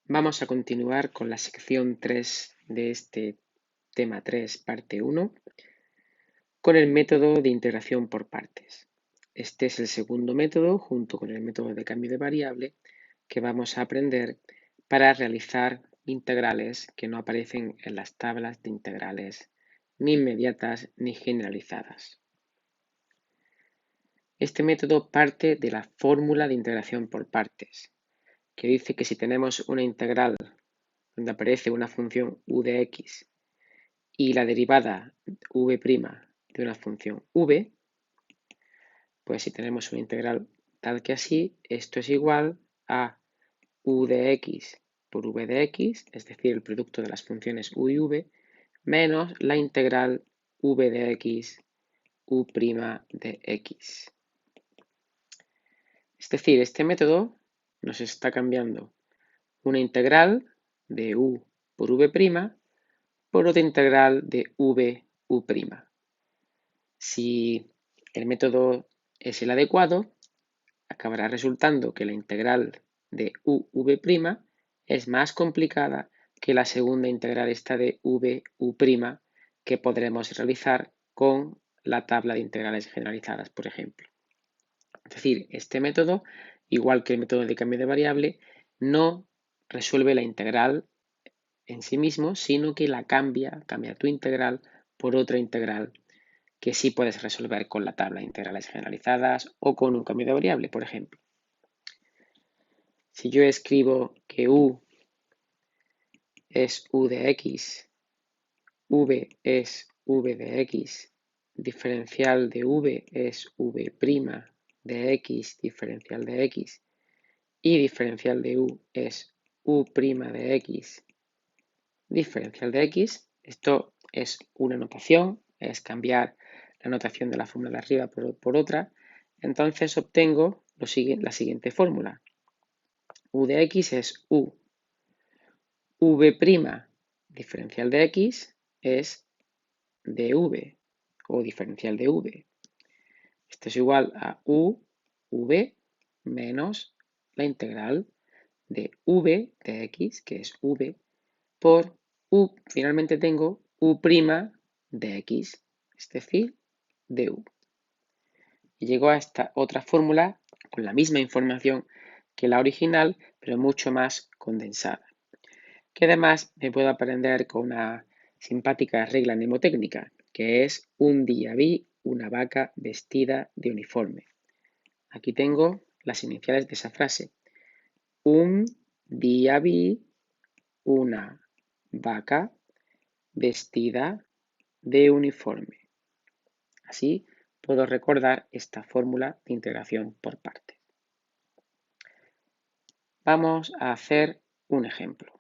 Vamos a continuar con la sección 3 de este tema 3, parte 1, con el método de integración por partes. Este es el segundo método, junto con el método de cambio de variable, que vamos a aprender para realizar integrales que no aparecen en las tablas de integrales ni inmediatas ni generalizadas. Este método parte de la fórmula de integración por partes, que dice que si tenemos una integral donde aparece una función u de x y la derivada v' de una función v, pues si tenemos una integral tal que así, esto es igual a u de x por v de x, es decir, el producto de las funciones u y v, menos la integral v de x u' de x. Es decir, este método nos está cambiando una integral de u por v' por otra integral de v u'. Si el método es el adecuado, acabará resultando que la integral de u v' es más complicada que la segunda integral esta de v u' que podremos realizar con la tabla de integrales generalizadas, por ejemplo. Es decir, este método, igual que el método de cambio de variable, no resuelve la integral en sí mismo, sino que la cambia tu integral por otra integral que sí puedes resolver con la tabla de integrales generalizadas o con un cambio de variable, por ejemplo. Si yo escribo que u es u de x, v es v de x, diferencial de v es v' de x, diferencial de x, y diferencial de u es u' de x, diferencial de x, esto es una notación, es cambiar la notación de la fórmula de arriba por otra, entonces obtengo la siguiente fórmula. U de x es u. v' diferencial de x es dv o diferencial de v. Esto es igual a v menos la integral de v de x, que es v, por u. Finalmente tengo u' de x, es decir, du. Y llego a esta otra fórmula con la misma información que la original, pero mucho más condensada, que además me puedo aprender con una simpática regla mnemotécnica, que es un día vi una vaca vestida de uniforme. Aquí tengo las iniciales de esa frase. Un día vi una vaca vestida de uniforme. Así puedo recordar esta fórmula de integración por partes. Vamos a hacer un ejemplo.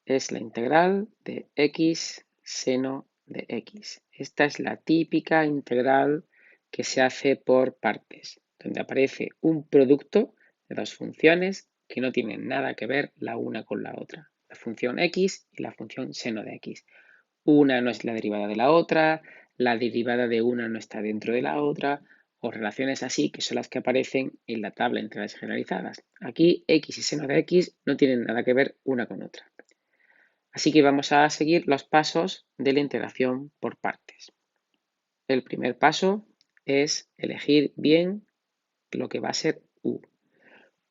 Es la integral de x seno de x. Esta es la típica integral que se hace por partes, donde aparece un producto de dos funciones que no tienen nada que ver la una con la otra. La función x y la función seno de x. Una no es la derivada de la otra, la derivada de una no está dentro de la otra, o relaciones así que son las que aparecen en la tabla de integrales generalizadas. Aquí x y seno de x no tienen nada que ver una con otra. Así que vamos a seguir los pasos de la integración por partes. El primer paso es elegir bien lo que va a ser u.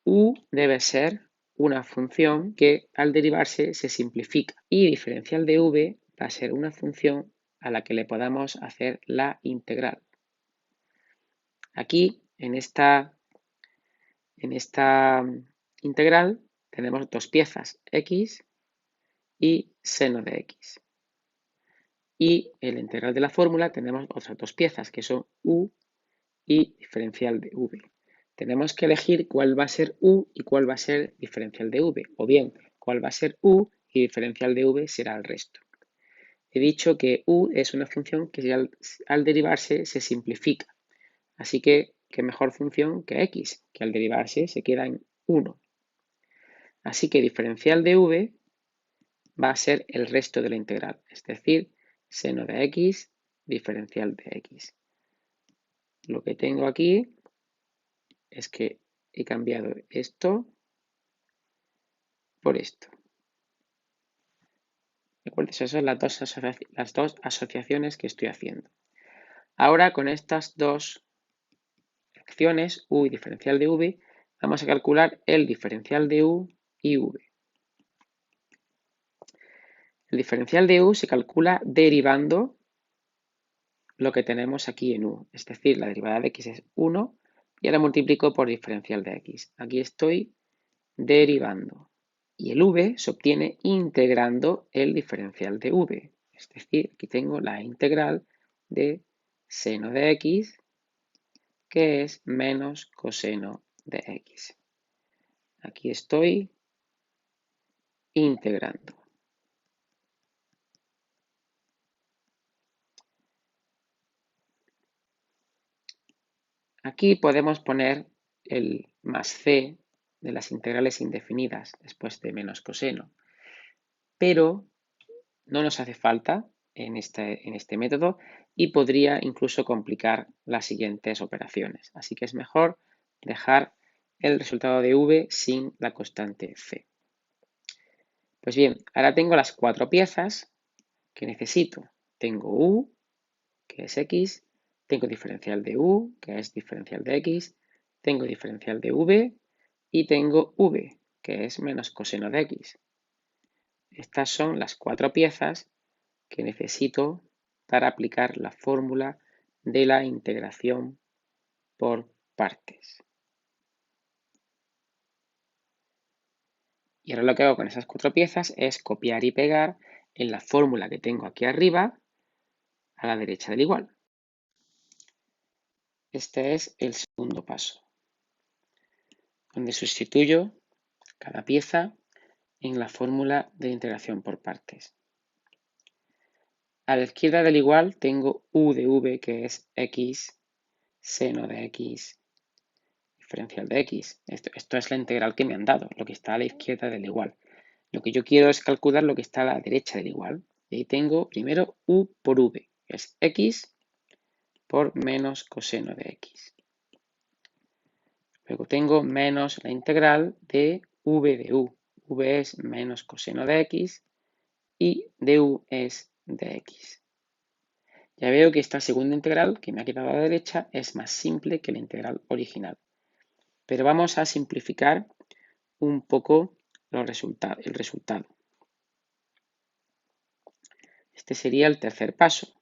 U debe ser una función que al derivarse se simplifica y diferencial de v va a ser una función a la que le podamos hacer la integral. Aquí, en esta integral, tenemos dos piezas, x y seno de x. Y en la integral de la fórmula tenemos otras dos piezas, que son u y diferencial de v. Tenemos que elegir cuál va a ser u y cuál va a ser diferencial de v, o bien cuál va a ser u y diferencial de v será el resto. He dicho que u es una función que al derivarse se simplifica, así que qué mejor función que x, que al derivarse se queda en 1. Así que diferencial de v va a ser el resto de la integral, es decir, seno de x, diferencial de x. Lo que tengo aquí es que he cambiado esto por esto. ¿De acuerdo? Esas son las dos asociaciones que estoy haciendo. Ahora con estas dos acciones, U y diferencial de V, vamos a calcular el diferencial de U y V. El diferencial de U se calcula derivando lo que tenemos aquí en U, es decir, la derivada de x es 1 y ahora multiplico por diferencial de x. Aquí estoy derivando. Y el v se obtiene integrando el diferencial de v. Es decir, aquí tengo la integral de seno de x, que es menos coseno de x. Aquí estoy integrando. Aquí podemos poner el más c de las integrales indefinidas después de menos coseno, pero no nos hace falta en este método y podría incluso complicar las siguientes operaciones. Así que es mejor dejar el resultado de v sin la constante c. Pues bien, ahora tengo las cuatro piezas que necesito. Tengo u, que es x, tengo diferencial de u, que es diferencial de x, tengo diferencial de v y tengo v, que es menos coseno de x. Estas son las cuatro piezas que necesito para aplicar la fórmula de la integración por partes. Y ahora lo que hago con esas cuatro piezas es copiar y pegar en la fórmula que tengo aquí arriba a la derecha del igual. Este es el segundo paso, donde sustituyo cada pieza en la fórmula de integración por partes. A la izquierda del igual tengo u de v, que es x seno de x diferencial de x. Esto es la integral que me han dado, lo que está a la izquierda del igual. Lo que yo quiero es calcular lo que está a la derecha del igual. Y ahí tengo primero u por v, que es x por menos coseno de x. Luego tengo menos la integral de v de u. V es menos coseno de x y du es de x. Ya veo que esta segunda integral que me ha quedado a la derecha es más simple que la integral original. Pero vamos a simplificar un poco el resultado. Este sería el tercer paso,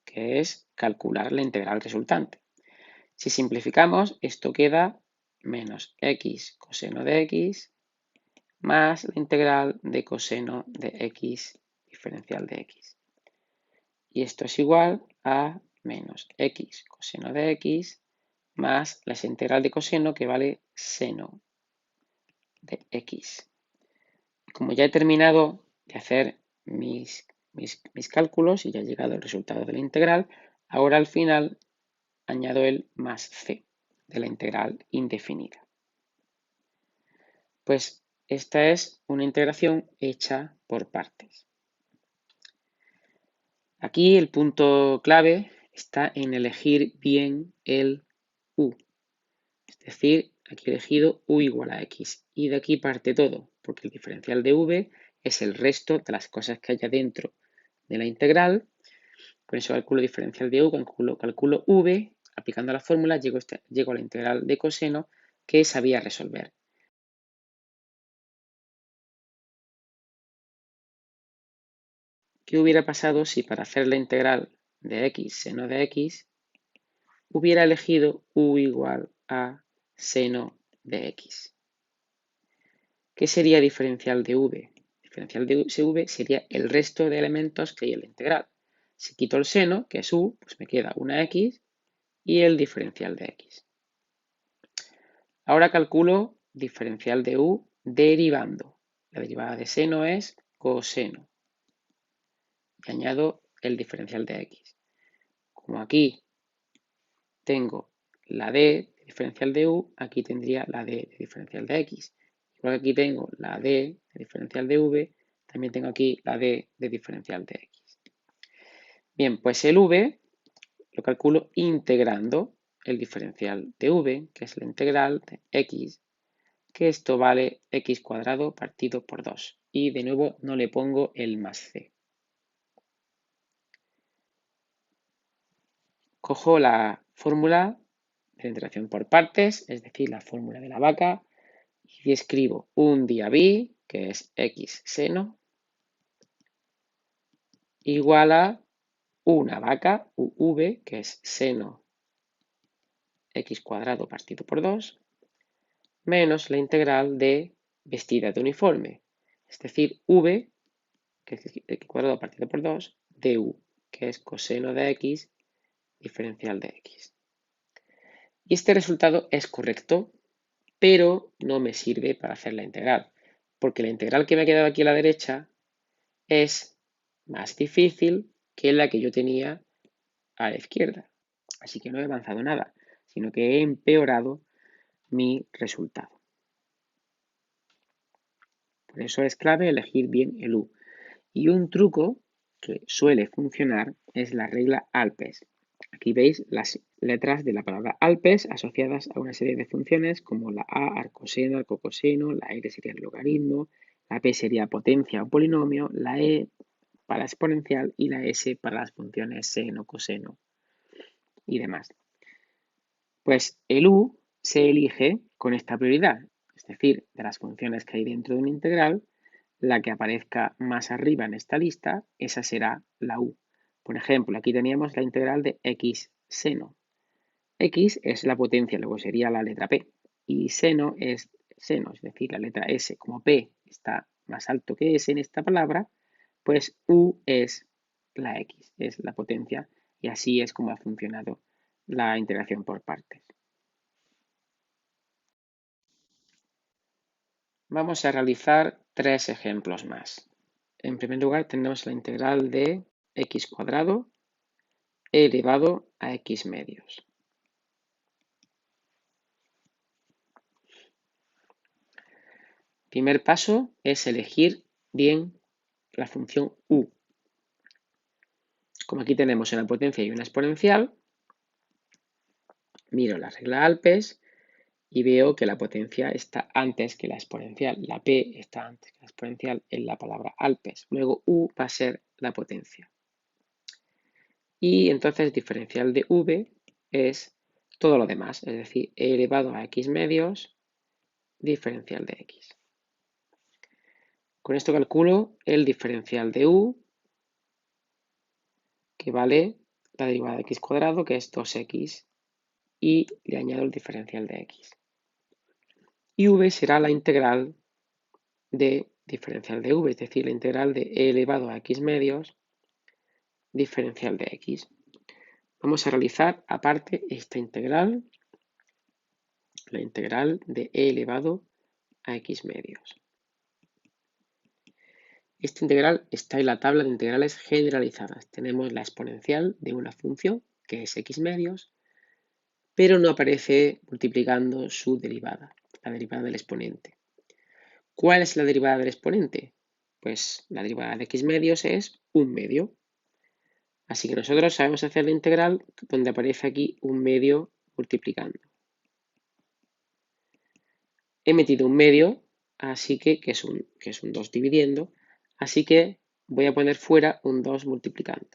que es calcular la integral resultante. Si simplificamos, esto queda menos x coseno de x más la integral de coseno de x diferencial de x. Y esto es igual a menos x coseno de x más la integral de coseno, que vale seno de x. Como ya he terminado de hacer mis cálculos y ya he llegado al resultado de la integral, ahora al final añado el más c de la integral indefinida. Pues esta es una integración hecha por partes. Aquí el punto clave está en elegir bien el u. Es decir, aquí he elegido u igual a x. Y de aquí parte todo, porque el diferencial de v es el resto de las cosas que haya dentro de la integral. Por eso calculo diferencial de u, calculo v, aplicando la fórmula llego a la integral de coseno que sabía resolver. ¿Qué hubiera pasado si para hacer la integral de x seno de x hubiera elegido u igual a seno de x? ¿Qué sería diferencial de v? Diferencial de v sería el resto de elementos que hay en la integral. Si quito el seno, que es u, pues me queda una x y el diferencial de x. Ahora calculo diferencial de u derivando. La derivada de seno es coseno. Y añado el diferencial de x. Como aquí tengo la d de diferencial de u, aquí tendría la d de diferencial de x. Igual que aquí tengo la d de diferencial de v, también tengo aquí la d de diferencial de x. Bien, pues el v lo calculo integrando el diferencial de v, que es la integral de x que esto vale x cuadrado partido por 2. Y de nuevo no le pongo el más c. Cojo la fórmula de la integración por partes, es decir, la fórmula de la vaca, y escribo un día b, que es x seno, igual a una vaca, uv, que es seno x cuadrado partido por 2, menos la integral de vestida de uniforme, es decir, v, que es x cuadrado partido por 2, du, que es coseno de x diferencial de x. Y este resultado es correcto, pero no me sirve para hacer la integral, porque la integral que me ha quedado aquí a la derecha es más difícil que la que yo tenía a la izquierda. Así que no he avanzado nada, sino que he empeorado mi resultado. Por eso es clave elegir bien el u. Y un truco que suele funcionar es la regla Alpes. Aquí veis las letras de la palabra Alpes asociadas a una serie de funciones como la A, arcoseno, arcocoseno, la R sería el logaritmo, la P sería potencia o polinomio, la E para exponencial y la S para las funciones seno, coseno y demás. Pues el U se elige con esta prioridad, es decir, de las funciones que hay dentro de una integral, la que aparezca más arriba en esta lista, esa será la U. Por ejemplo, aquí teníamos la integral de x seno. X es la potencia, luego sería la letra P. Y seno es seno, es decir, la letra S. Como P está más alto que S en esta palabra, pues U es la X, es la potencia. Y así es como ha funcionado la integración por partes. Vamos a realizar 3 ejemplos más. En primer lugar tenemos la integral de x cuadrado elevado a x medios. Primer paso es elegir bien la función u. Como aquí tenemos una potencia y una exponencial, miro la regla Alpes y veo que la potencia está antes que la exponencial. La P está antes que la exponencial en la palabra Alpes. Luego u va a ser la potencia. Y entonces diferencial de v es todo lo demás, es decir, e elevado a x medios diferencial de x. Con esto calculo el diferencial de u, que vale la derivada de x cuadrado, que es 2x, y le añado el diferencial de x. Y v será la integral de diferencial de v, es decir, la integral de e elevado a x medios diferencial de x. Vamos a realizar aparte esta integral, la integral de e elevado a x medios. Esta integral está en la tabla de integrales generalizadas. Tenemos la exponencial de una función, que es x medios, pero no aparece multiplicando su derivada, la derivada del exponente. ¿Cuál es la derivada del exponente? Pues la derivada de x medios es un medio. Así que nosotros sabemos hacer la integral donde aparece aquí un medio multiplicando. He metido un medio, así que es un 2 dividiendo, así que voy a poner fuera un 2 multiplicando.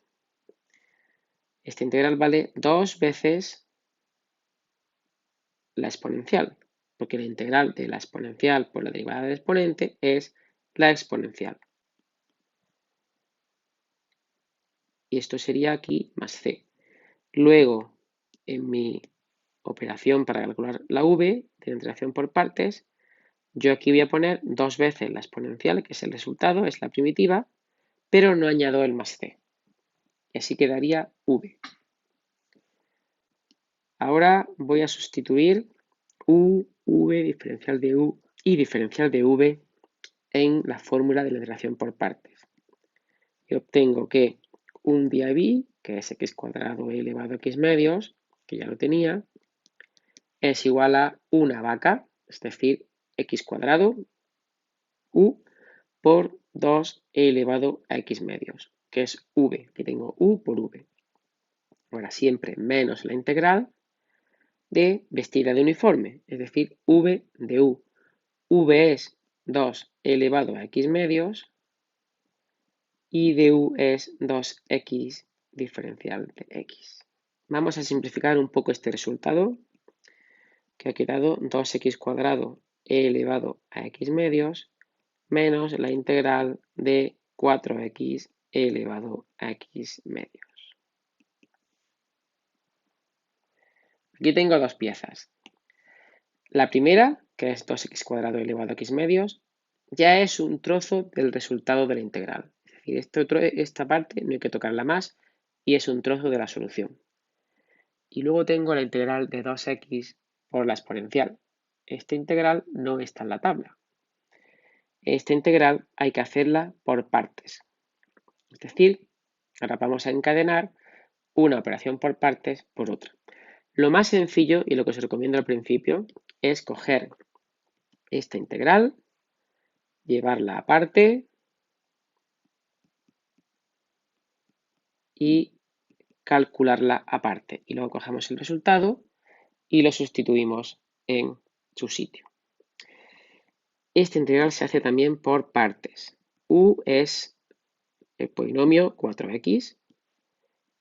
Esta integral vale 2 veces la exponencial, porque la integral de la exponencial por la derivada del exponente es la exponencial. Y esto sería aquí más c. Luego, en mi operación para calcular la v de la integración por partes, yo aquí voy a poner 2 veces la exponencial, que es el resultado, es la primitiva, pero no añado el más c. Y así quedaría v. Ahora voy a sustituir u, v, diferencial de u y diferencial de v en la fórmula de la integración por partes. Y obtengo que un día b, que es x cuadrado elevado a x medios, que ya lo tenía, es igual a una vaca, es decir, x cuadrado u por 2 elevado a x medios, que es v, que tengo u por v. Ahora siempre menos la integral de vestida de uniforme, es decir, v de u. v es 2 elevado a x medios y du es 2x diferencial de x. Vamos a simplificar un poco este resultado, que ha quedado 2x cuadrado elevado a x medios menos la integral de 4x elevado a x medios. Aquí tengo dos piezas. La primera, que es 2x cuadrado elevado a x medios, ya es un trozo del resultado de la integral. Es decir, esta parte no hay que tocarla más y es un trozo de la solución. Y luego tengo la integral de 2x por la exponencial. Esta integral no está en la tabla. Esta integral hay que hacerla por partes. Es decir, ahora vamos a encadenar una operación por partes por otra. Lo más sencillo y lo que os recomiendo al principio es coger esta integral, llevarla aparte y calcularla aparte. Y luego cogemos el resultado y lo sustituimos en su sitio. Esta integral se hace también por partes. U es el polinomio 4x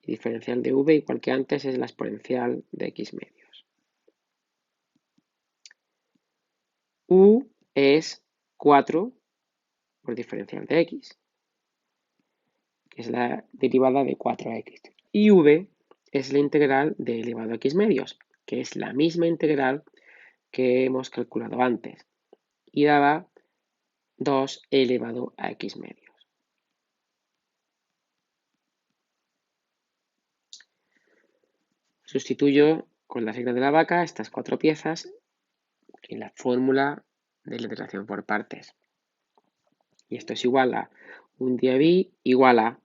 y diferencial de v, igual que antes, es la exponencial de x medios. U es 4 por diferencial de x, que es la derivada de 4x. Y v es la integral de elevado a x medios, que es la misma integral que hemos calculado antes y daba 2 elevado a x medios. Sustituyo con la regla de la vaca estas cuatro piezas en la fórmula de la integración por partes. Y esto es igual a un día b igual a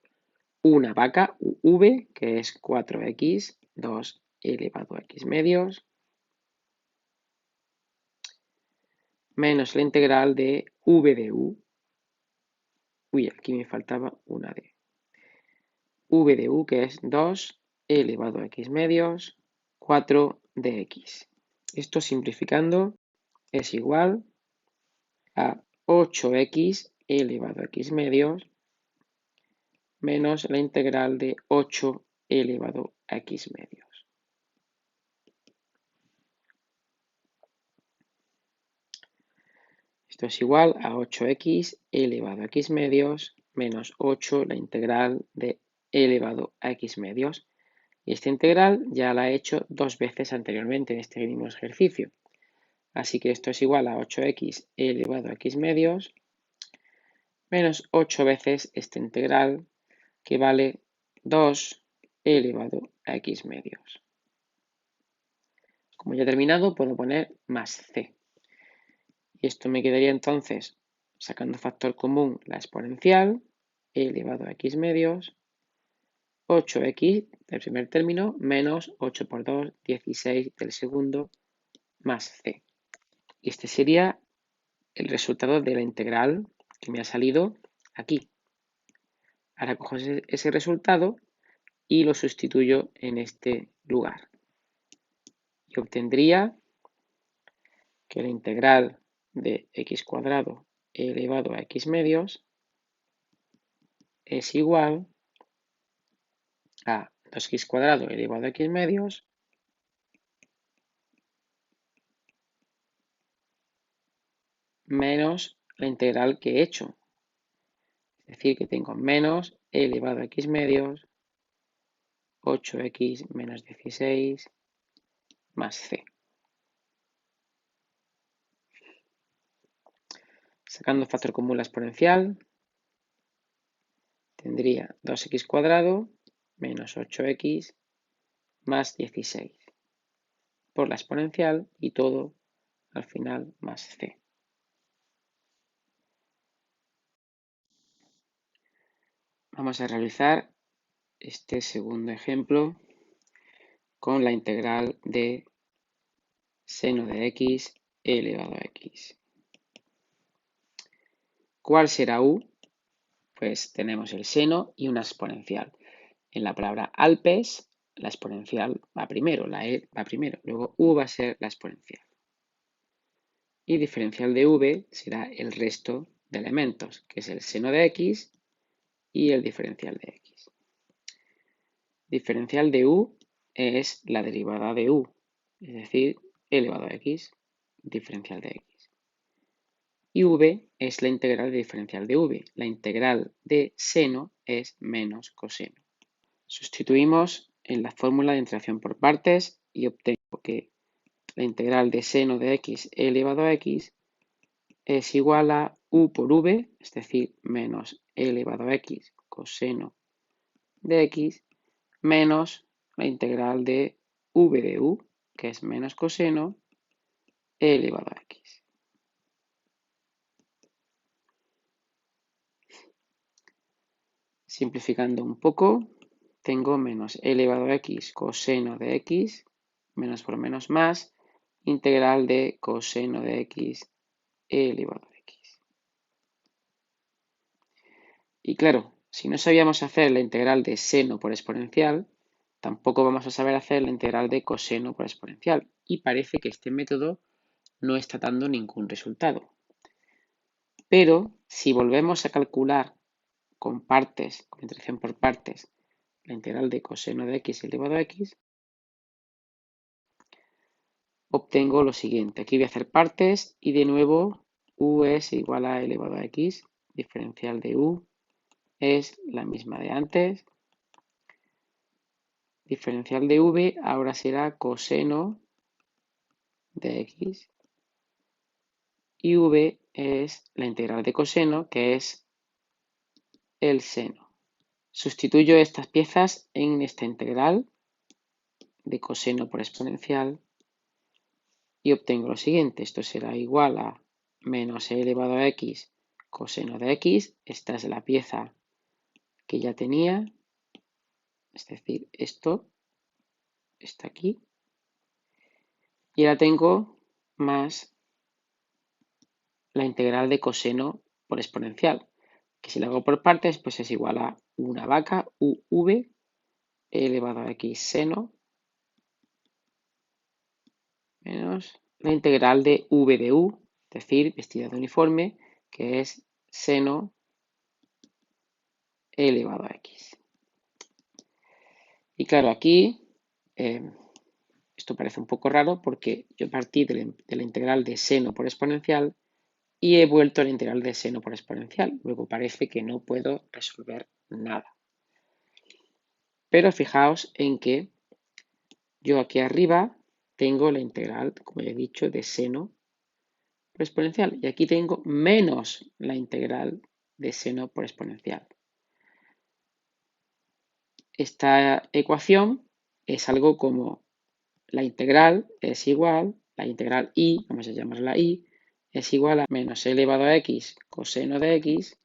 una vaca, v, que es 4x, 2 elevado a x medios, menos la integral de v de u. Uy, aquí me faltaba una d. V de u, que es 2 elevado a x medios, 4 de x. Esto simplificando es igual a 8x elevado a x medios menos la integral de 8 elevado a x medios. Esto es igual a 8x elevado a x medios menos 8 la integral de elevado a x medios. Y esta integral ya la he hecho dos veces anteriormente en este mismo ejercicio. Así que esto es igual a 8x elevado a x medios menos 8 veces esta integral, que vale 2 elevado a x medios. Como ya he terminado, puedo poner más c. Y esto me quedaría entonces, sacando factor común, la exponencial elevado a x medios, 8x del primer término menos 8 por 2, 16 del segundo, más c. Y este sería el resultado de la integral que me ha salido aquí. Ahora cojo ese resultado y lo sustituyo en este lugar. Y obtendría que la integral de x cuadrado elevado a x medios es igual a 2x cuadrado elevado a x medios menos la integral que he hecho. Es decir, que tengo menos elevado a x medios 8x menos 16 más c. Sacando factor común la exponencial, tendría 2x cuadrado menos 8x más 16 por la exponencial y todo al final más c. Vamos a realizar este segundo ejemplo con la integral de seno de x elevado a x. ¿Cuál será u? Pues tenemos el seno y una exponencial. En la palabra Alpes, la exponencial va primero, la e va primero, luego u va a ser la exponencial. y diferencial de v será el resto de elementos, que es el seno de x y el diferencial de x. Diferencial de u es la derivada de u, es decir, e elevado a x, diferencial de x. Y v es la integral de diferencial de v. La integral de seno es menos coseno. Sustituimos en la fórmula de integración por partes y obtengo que la integral de seno de x e elevado a x es igual a u por v, es decir, menos e elevado a x coseno de x, menos la integral de v de u, que es menos coseno e elevado a x. Simplificando un poco, tengo menos e elevado a x coseno de x, menos por menos más, integral de coseno de x e elevado a x. Y claro, si no sabíamos hacer la integral de seno por exponencial, tampoco vamos a saber hacer la integral de coseno por exponencial. Y parece que este método no está dando ningún resultado. Pero si volvemos a calcular con partes, con integración por partes, la integral de coseno de x elevado a x, obtengo lo siguiente. Aquí voy a hacer partes y de nuevo u es igual a elevado a x, diferencial de u es la misma de antes. Diferencial de v ahora será coseno de x y v es la integral de coseno, que es el seno. Sustituyo estas piezas en esta integral de coseno por exponencial y obtengo lo siguiente. Esto será igual a menos e elevado a x coseno de x. Esta es la pieza que ya tenía, es decir, esto está aquí. Y ahora tengo más la integral de coseno por exponencial, que si lo hago por partes, pues es igual a una vaca, uv, e elevado a x seno, menos la integral de v de u, es decir, vestida de uniforme, que es seno elevado a x. Y claro, aquí esto parece un poco raro porque yo partí de la integral de seno por exponencial y he vuelto a la integral de seno por exponencial. Luego parece que no puedo resolver nada. Pero fijaos en que yo aquí arriba tengo la integral, como ya he dicho, de seno por exponencial. Y aquí tengo menos la integral de seno por exponencial. Esta ecuación es algo como la integral es igual, la integral y, vamos a llamarla y, es igual a menos e elevado a x coseno de x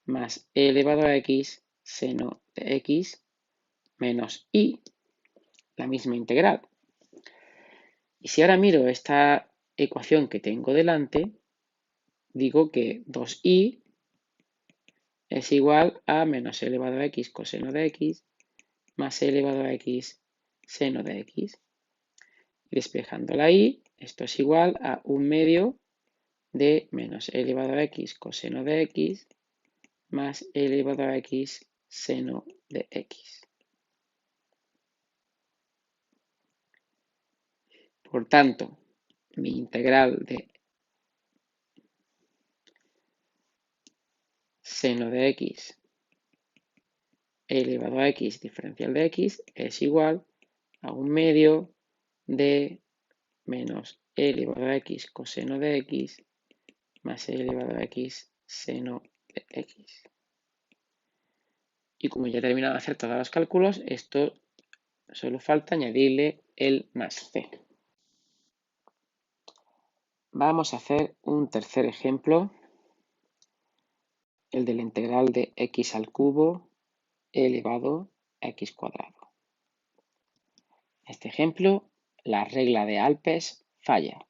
más e elevado a x seno de x menos y, la misma integral. Y si ahora miro esta ecuación que tengo delante, digo que 2i es igual a menos e elevado a x coseno de x más e elevado a x seno de x. Despejando la i, esto es igual a 1/2 de menos e elevado a x coseno de x más e elevado a x seno de x. Por tanto, mi integral de seno de x elevado a x diferencial de x es igual a 1/2 de menos e elevado a x coseno de x más e elevado a x seno de x. Y como ya he terminado de hacer todos los cálculos, esto solo falta añadirle el más c. Vamos a hacer un tercer ejemplo, el de la integral de x al cubo elevado a x cuadrado. En este ejemplo, la regla de Alpes falla,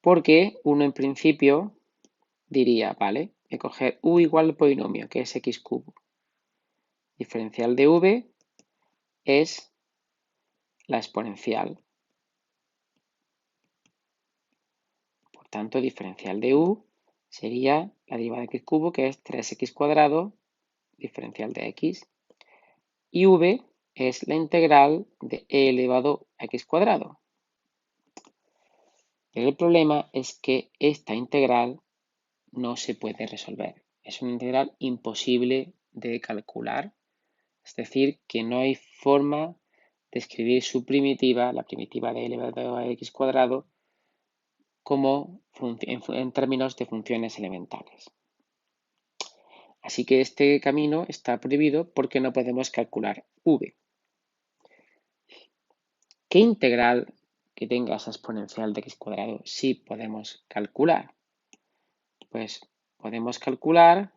porque uno en principio diría, vale, voy a coger u igual al polinomio, que es x cubo. Diferencial de v es la exponencial. tanto, diferencial de u sería la derivada de x cubo, que es 3x cuadrado, diferencial de x. Y v es la integral de e elevado a x cuadrado. Pero el problema es que esta integral no se puede resolver. Es una integral imposible de calcular. Es decir, que no hay forma de escribir su primitiva, la primitiva de e elevado a x cuadrado, como en términos de funciones elementales. Así que este camino está prohibido porque no podemos calcular v. ¿Qué integral que tenga esa exponencial de x cuadrado sí podemos calcular? Pues podemos calcular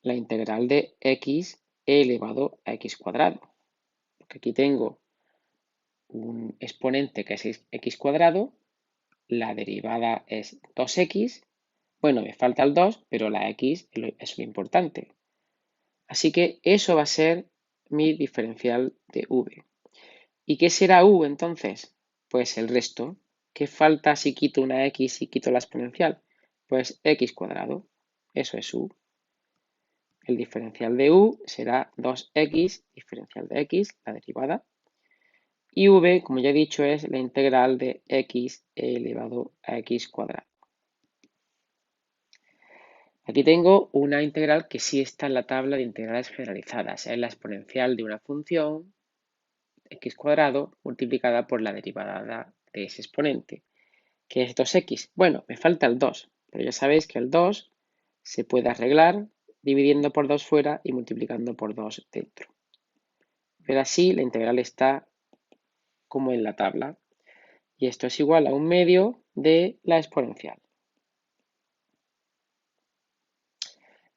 la integral de x elevado a x cuadrado. Porque aquí tengo un exponente que es x cuadrado, la derivada es 2x, bueno, me falta el 2, pero la x es lo importante. Así que eso va a ser mi diferencial de v. ¿Y qué será u entonces? Pues el resto. ¿Qué falta si quito una x y quito la exponencial? Pues x cuadrado. Eso es u. El diferencial de u será 2x, diferencial de x, la derivada. Y v, como ya he dicho, es la integral de x elevado a x cuadrado. Aquí tengo una integral que sí está en la tabla de integrales generalizadas. Es la exponencial de una función x cuadrado multiplicada por la derivada de ese exponente, que es 2x. Bueno, me falta el 2, pero ya sabéis que el 2 se puede arreglar dividiendo por 2 fuera y multiplicando por 2 dentro. Pero así la integral está como en la tabla. Y esto es igual a 1/2 de la exponencial.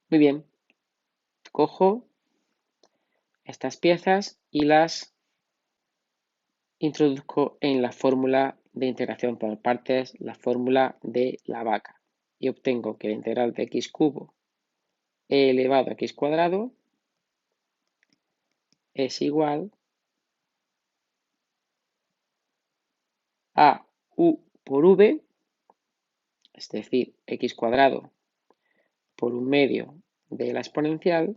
Muy bien. Cojo estas piezas y las introduzco en la fórmula de integración por partes, la fórmula de la vaca. Y obtengo que la integral de x cubo e elevado a x cuadrado es igual a u por v, es decir, x cuadrado por 1/2 de la exponencial,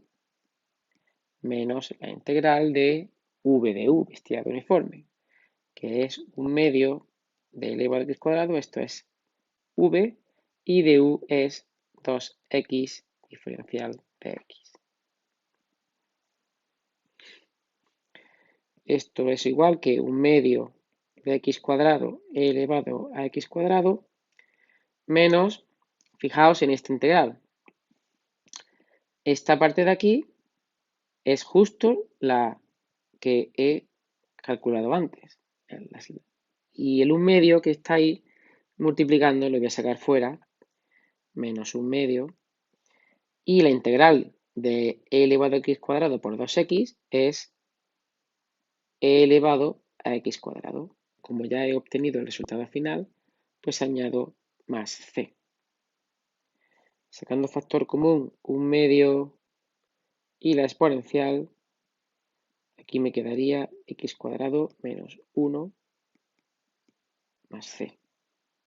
menos la integral de v de u, estirado uniforme, que es 1/2 de elevado a x cuadrado, esto es v, y de u es 2x diferencial de x. Esto es igual que 1/2 de x cuadrado elevado a x cuadrado menos, fijaos en esta integral. Esta parte de aquí es justo la que he calculado antes. Y el 1/2 que está ahí multiplicando lo voy a sacar fuera, menos 1/2. Y la integral de e elevado a x cuadrado por 2x es e elevado a x cuadrado. Como ya he obtenido el resultado final, pues añado más c. Sacando factor común 1/2 y la exponencial, aquí me quedaría x cuadrado menos 1 más c.